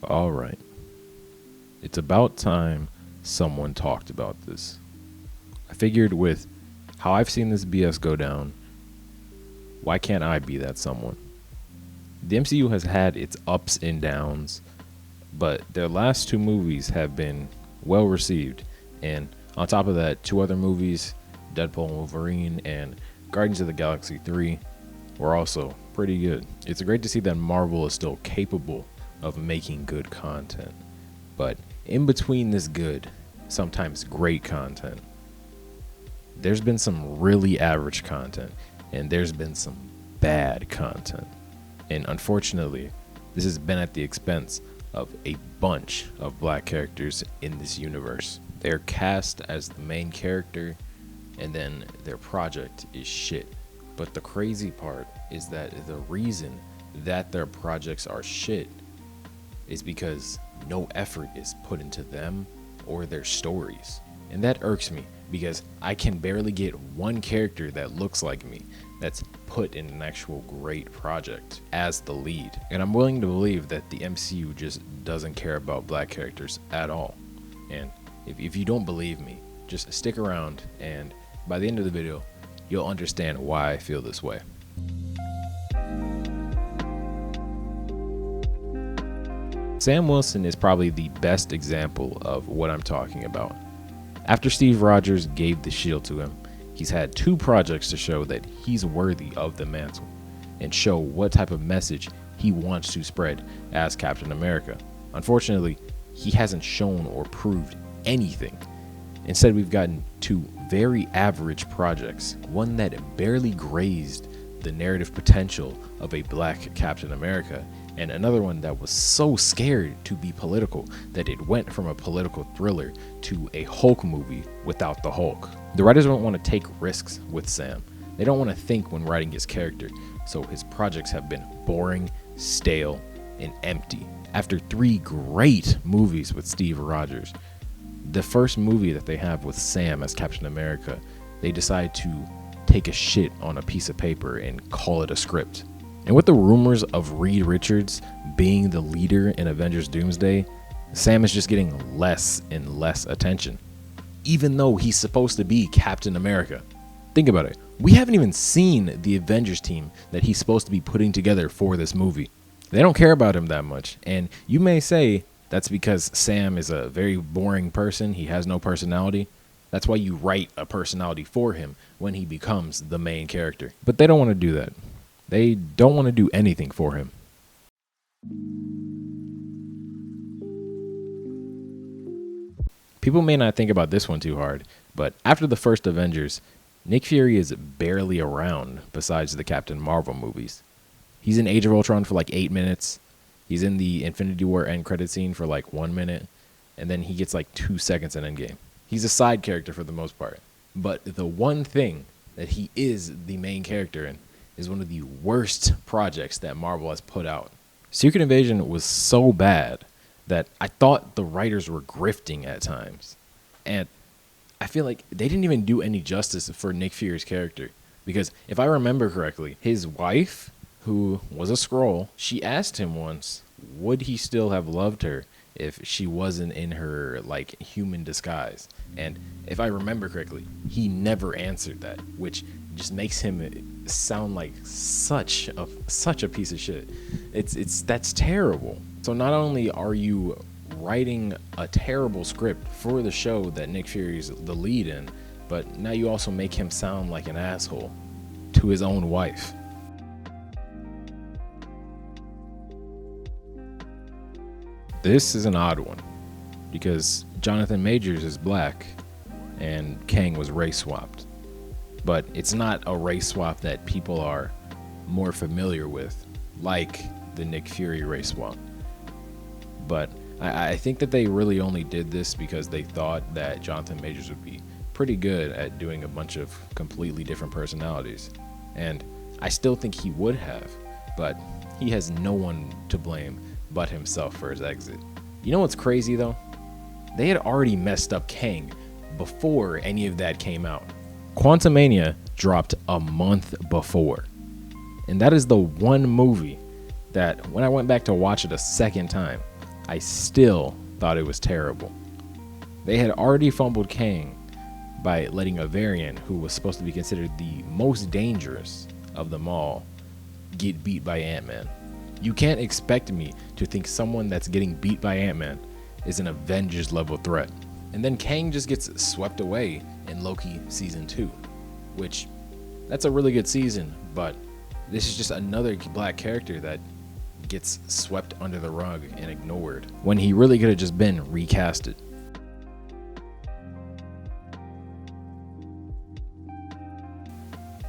All right. It's about time someone talked about this. I figured with how I've seen this BS go down, why can't I be that someone? The MCU has had its ups and downs, but their last two movies have been well received. And on top of that, two other movies, Deadpool and Wolverine and Guardians of the Galaxy 3, were also pretty good. It's great to see that Marvel is still capable of making good content. But in between this good, sometimes great content, there's been some really average content, and there's been some bad content. And unfortunately, this has been at the expense of a bunch of black characters in this universe. They're cast as the main character, and then their project is shit. But the crazy part is that the reason that their projects are shit is because no effort is put into them or their stories. And that irks me because I can barely get one character that looks like me that's put in an actual great project as the lead. And I'm willing to believe that the MCU just doesn't care about black characters at all. And if you don't believe me, just stick around, and by the end of the video, you'll understand why I feel this way. Sam Wilson is probably the best example of what I'm talking about. After Steve Rogers gave the shield to him, he's had two projects to show that he's worthy of the mantle and show what type of message he wants to spread as Captain America. Unfortunately, he hasn't shown or proved anything. Instead, we've gotten two very average projects, one that barely grazed the narrative potential of a black Captain America, and another one that was so scared to be political that it went from a political thriller to a Hulk movie without the Hulk. The writers don't want to take risks with Sam. They don't want to think when writing his character, so his projects have been boring, stale, and empty. After three great movies with Steve Rogers, the first movie that they have with Sam as Captain America, they decide to take a shit on a piece of paper and call it a script. And with the rumors of Reed Richards being the leader in Avengers Doomsday, Sam is just getting less and less attention, even though he's supposed to be Captain America. Think about it. We haven't even seen the Avengers team that he's supposed to be putting together for this movie. They don't care about him that much. And you may say that's because Sam is a very boring person. He has no personality. That's why you write a personality for him when he becomes the main character. But they don't want to do that. They don't want to do anything for him. People may not think about this one too hard, but after the first Avengers, Nick Fury is barely around besides the Captain Marvel movies. He's in Age of Ultron for like 8 minutes. He's in the Infinity War end credit scene for like 1 minute, and then he gets like 2 seconds in Endgame. He's a side character for the most part. But the one thing that he is the main character in is one of the worst projects that Marvel has put out. Secret Invasion was so bad that I thought the writers were grifting at times. And I feel like they didn't even do any justice for Nick Fury's character. Because if I remember correctly, his wife, who was a Skrull, she asked him once, would he still have loved her if she wasn't in her like human disguise? And if I remember correctly, he never answered that, which just makes him sound like such a piece of shit. That's terrible. So not only are you writing a terrible script for the show that Nick Fury's the lead in, but now you also make him sound like an asshole to his own wife. This is an odd one because Jonathan Majors is black and Kang was race swapped. But it's not a race swap that people are more familiar with, like the Nick Fury race swap. But I think that they really only did this because they thought that Jonathan Majors would be pretty good at doing a bunch of completely different personalities. And I still think he would have, but he has no one to blame but himself for his exit. You know what's crazy though? They had already messed up Kang before any of that came out. Quantumania dropped a month before. And that is the one movie that when I went back to watch it a second time, I still thought it was terrible. They had already fumbled Kang by letting a variant who was supposed to be considered the most dangerous of them all get beat by Ant-Man. You can't expect me to think someone that's getting beat by Ant-Man is an Avengers level threat. And then Kang just gets swept away in Loki season 2, which that's a really good season, but this is just another black character that gets swept under the rug and ignored when he really could have just been recasted.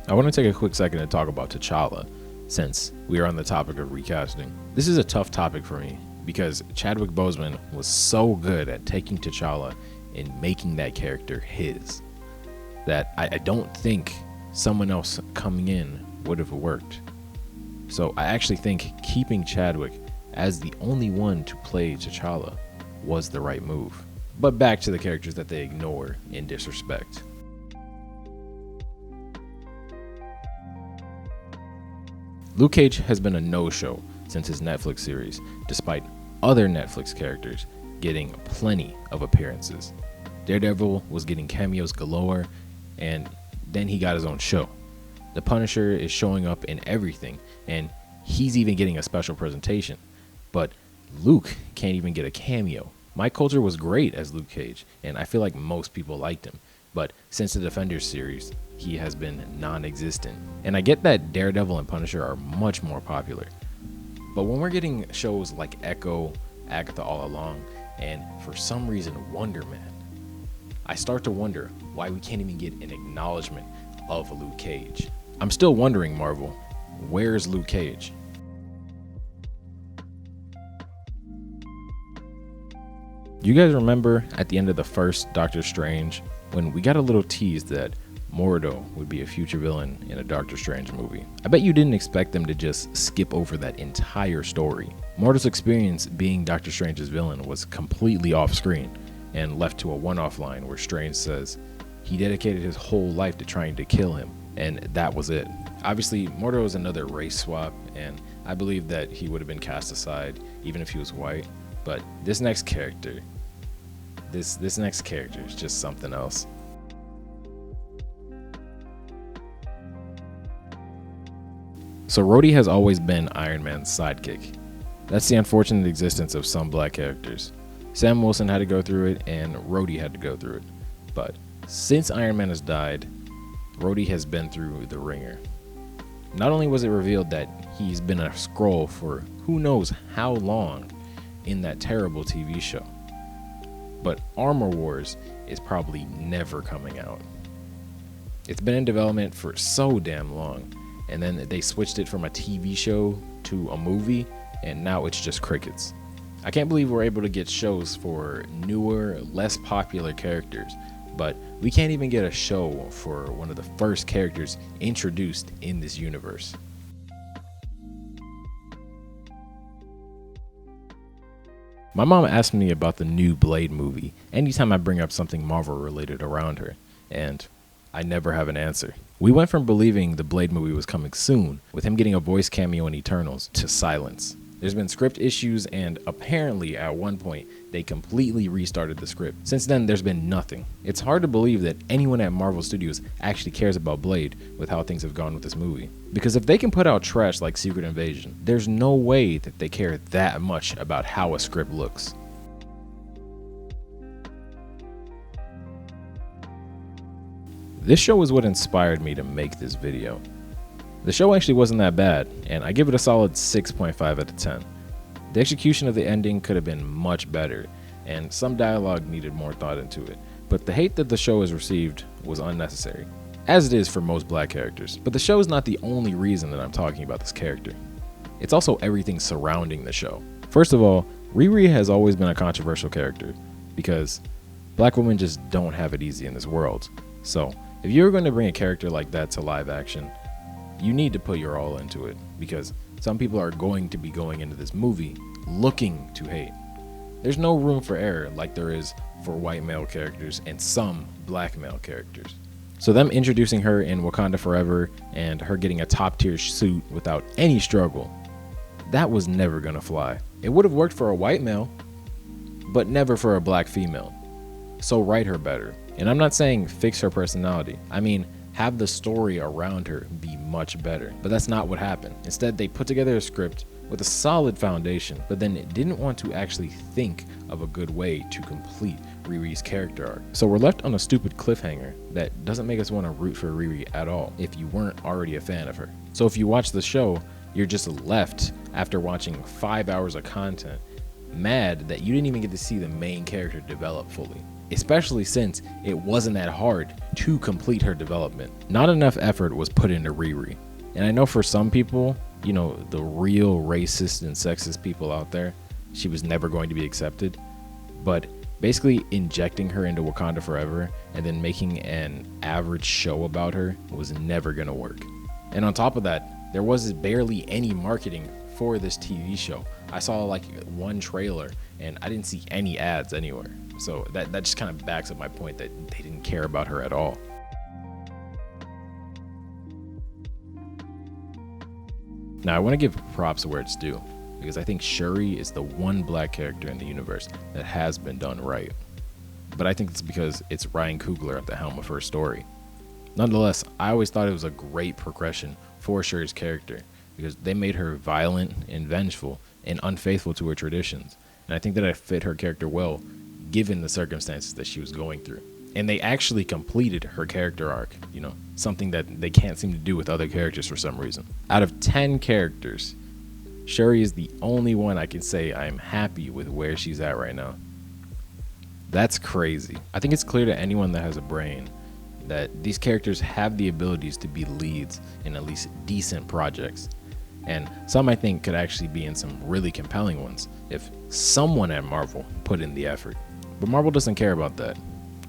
I want to take a quick second to talk about T'Challa, since we are on the topic of recasting. This is a tough topic for me because Chadwick Boseman was so good at taking T'Challa and making that character his that I don't think someone else coming in would have worked. So I actually think keeping Chadwick as the only one to play T'Challa was the right move. But back to the characters that they ignore and disrespect. Luke Cage has been a no-show since his Netflix series, despite other Netflix characters getting plenty of appearances. Daredevil was getting cameos galore, and then he got his own show. The Punisher is showing up in everything, and he's even getting a special presentation. But Luke can't even get a cameo. Mike Coulter was great as Luke Cage, and I feel like most people liked him. But since the Defenders series, he has been non-existent. And I get that Daredevil and Punisher are much more popular. But when we're getting shows like Echo, Agatha All Along, and for some reason Wonder Man, I start to wonder why we can't even get an acknowledgement of Luke Cage. I'm still wondering, Marvel, where's Luke Cage? You guys remember at the end of the first Doctor Strange when we got a little tease that Mordo would be a future villain in a Doctor Strange movie? I bet you didn't expect them to just skip over that entire story. Mordo's experience being Doctor Strange's villain was completely off screen and left to a one-off line where Strange says he dedicated his whole life to trying to kill him, and that was it. Obviously, Mordo is another race swap, and I believe that he would have been cast aside even if he was white. But this next character, this next character is just something else. So Rhodey has always been Iron Man's sidekick. That's the unfortunate existence of some black characters. Sam Wilson had to go through it, and Rhodey had to go through it. But since Iron Man has died, Rhodey has been through the ringer. Not only was it revealed that he's been a Skrull for who knows how long in that terrible TV show, but Armor Wars is probably never coming out. It's been in development for so damn long, and then they switched it from a TV show to a movie, and now it's just crickets. I can't believe we're able to get shows for newer, less popular characters, but we can't even get a show for one of the first characters introduced in this universe. My mom asked me about the new Blade movie anytime I bring up something Marvel related around her, and I never have an answer. We went from believing the Blade movie was coming soon, with him getting a voice cameo in Eternals, to silence. There's been script issues, and apparently at one point they completely restarted the script. Since then, there's been nothing. It's hard to believe that anyone at Marvel Studios actually cares about Blade with how things have gone with this movie. Because if they can put out trash like Secret Invasion, there's no way that they care that much about how a script looks. This show is what inspired me to make this video. The show actually wasn't that bad, and I give it a solid 6.5 out of 10. The execution of the ending could have been much better, and some dialogue needed more thought into it, but the hate that the show has received was unnecessary, as it is for most black characters. But the show is not the only reason that I'm talking about this character. It's also everything surrounding the show. First of all, Riri has always been a controversial character, because black women just don't have it easy in this world. So, if you're going to bring a character like that to live action, you need to put your all into it, because some people are going to be going into this movie looking to hate. There's no room for error like there is for white male characters and some black male characters. So them introducing her in Wakanda Forever and her getting a top tier suit without any struggle, that was never gonna fly. It would have worked for a white male, but never for a black female. So write her better. And I'm not saying fix her personality. I mean, have the story around her be much better. But that's not what happened. Instead, they put together a script with a solid foundation, but then it didn't want to actually think of a good way to complete Riri's character arc. So we're left on a stupid cliffhanger that doesn't make us want to root for Riri at all if you weren't already a fan of her. So if you watch the show, you're just left after watching 5 hours of content mad that you didn't even get to see the main character develop fully, especially since it wasn't that hard to complete her development. Not enough effort was put into Riri. And I know for some people, you know, the real racist and sexist people out there, she was never going to be accepted. But basically injecting her into Wakanda Forever and then making an average show about her was never going to work. And on top of that, there was barely any marketing for this TV show. I saw like one trailer and I didn't see any ads anywhere. So that just kind of backs up my point that they didn't care about her at all. Now I want to give props where it's due, because I think Shuri is the one black character in the universe that has been done right. But I think it's because it's Ryan Coogler at the helm of her story. Nonetheless, I always thought it was a great progression for Shuri's character, because they made her violent and vengeful and unfaithful to her traditions. And I think that it fit her character well, given the circumstances that she was going through. And they actually completed her character arc, you know, something that they can't seem to do with other characters for some reason. Out of 10 characters, Shuri is the only one I can say I'm happy with where she's at right now. That's crazy. I think it's clear to anyone that has a brain that these characters have the abilities to be leads in at least decent projects. And some I think could actually be in some really compelling ones if someone at Marvel put in the effort. But Marvel doesn't care about that,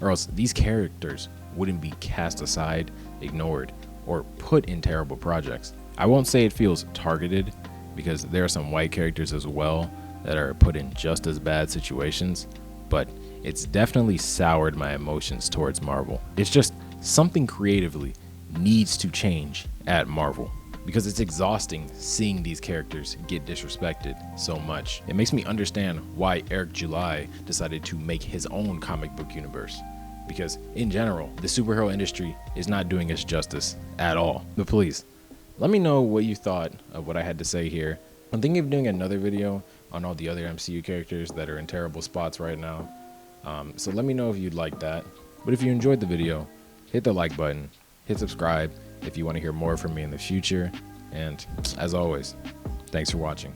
or else these characters wouldn't be cast aside, ignored, or put in terrible projects. I won't say it feels targeted, because there are some white characters as well that are put in just as bad situations, but it's definitely soured my emotions towards Marvel. It's just something creatively needs to change at Marvel, because it's exhausting seeing these characters get disrespected so much. It makes me understand why Eric July decided to make his own comic book universe, because in general, the superhero industry is not doing us justice at all. But please, let me know what you thought of what I had to say here. I'm thinking of doing another video on all the other MCU characters that are in terrible spots right now. So let me know if you'd like that. But if you enjoyed the video, hit the like button, hit subscribe if you want to hear more from me in the future. And as always, thanks for watching.